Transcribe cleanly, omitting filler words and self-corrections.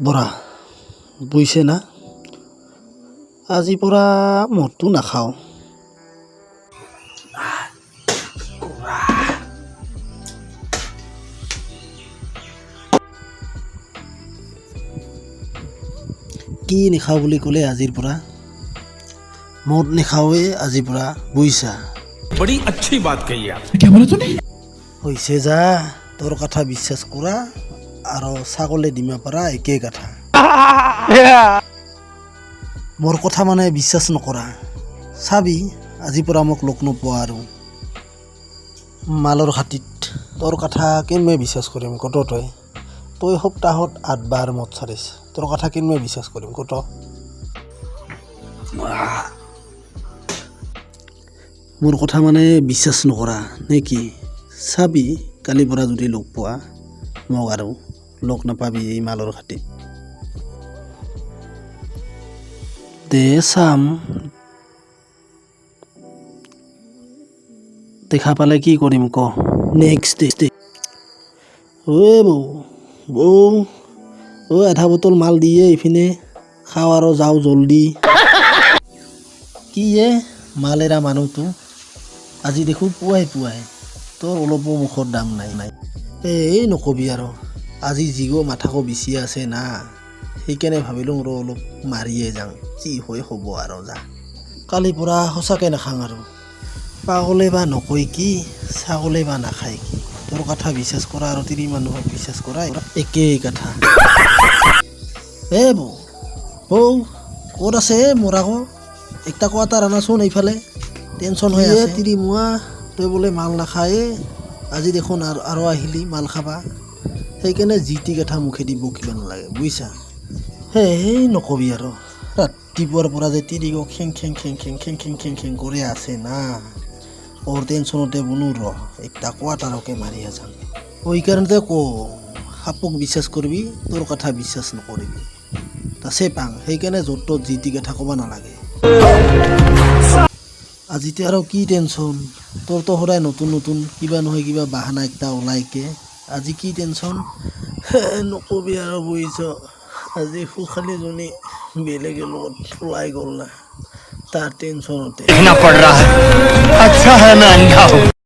বৰা বুজিছে না আজিৰ পৰা মদটো নাখাওঁ কি নাখাওঁ বুলি ক'লে আজিৰ পৰা মদ নাখাওঁৱে আজিৰ পৰা বুজিছা बड़ी अच्छी बात कही आप क्या बोला तूने হৈছে যা তোৰ কথা বিশ্বাস কৰা আৰু ছাগলী ডিমা পৰা একেই কথা মোৰ কথা মানে বিশ্বাস নকৰা চাবি আজিৰ পৰা মোক লগ নোপোৱা আৰু মালৰ খাতিত তোৰ কথা কেনেকৈ বিশ্বাস কৰিম কত তই সপ্তাহত 8 বাৰ মদ চাৰিছ তোৰ কথা কেনেকৈ বিশ্বাস কৰিম কত মোৰ কথা মানে বিশ্বাস নকৰা নে কি চাবি কালিৰ পৰা যদি লগ পোৱা মোক আৰু লগ নাপাবি এই মালৰ খাতিত দে চাম দেখা পালে কি কৰিম ক নেক্সট ডে ঐ বৌ আধা বটল মাল দিয়ে এইপিনে খাওঁ আৰু যাওঁ জলদি কি মাল এৰা মানুহটো আজি দেখোঁ পুৱাই তোৰ অলপো মুখৰ দাম নাই এই নকবি আৰু আজি জিগো মাথাকো বিচি আছে না সেইকাৰণে ভাবিলোঁ আৰু অলপ মাৰিয়ে যাওঁ কি হয় হ'ব আৰু যা কালিৰ পৰা সঁচাকৈ নাখাওঁ আৰু পাগলে বা নকয় কি ছাগলে বা নাখায় কি তোৰ কথা বিশ্বাস কৰা আৰু তিৰি মানুহক বিশ্বাস কৰা একেই কথা বৌ ক'ত আছে মোৰ আকৌ একটা কোৱাটাৰ আনাচোন এইফালে টেনশ্যন হৈ আছে তিৰি মোৱা তই বোলে মাল নাখায় আজি দেখোন আৰু আহিলি মাল খাবা সেইকাৰণে যি টি কথা মুখেদি বকিব নালাগে বুজিছা সেই নকবি আৰু ৰাতিপুৱাৰ পৰা যে তিৰিক খেং খেং কৰি আছে না ওৰ টেনশ্যনতে বনো একটা কোৱাটাৰকে মাৰি যাম সেইকাৰণতে সাপক বিশ্বাস কৰিবি তোৰ কথা বিশ্বাস নকৰিবি তাছে পাং সেইকাৰণে য'ত ত'ত যি টি কথা ক'ব নালাগে আজিতে আৰু কি টেনশ্যন তোৰতো সদায় নতুন কিবা নহয় কিবা বাহানা একটা ওলাইকে আজি কি টেনশ্যন নকবি আৰু বুজিছ আজি সুখালীজনী বেলেগে লগত ওলাই গ'ল না তাৰ টেনশ্যনতে पड़ रहा है अच्छा है मैं अंधा हूँ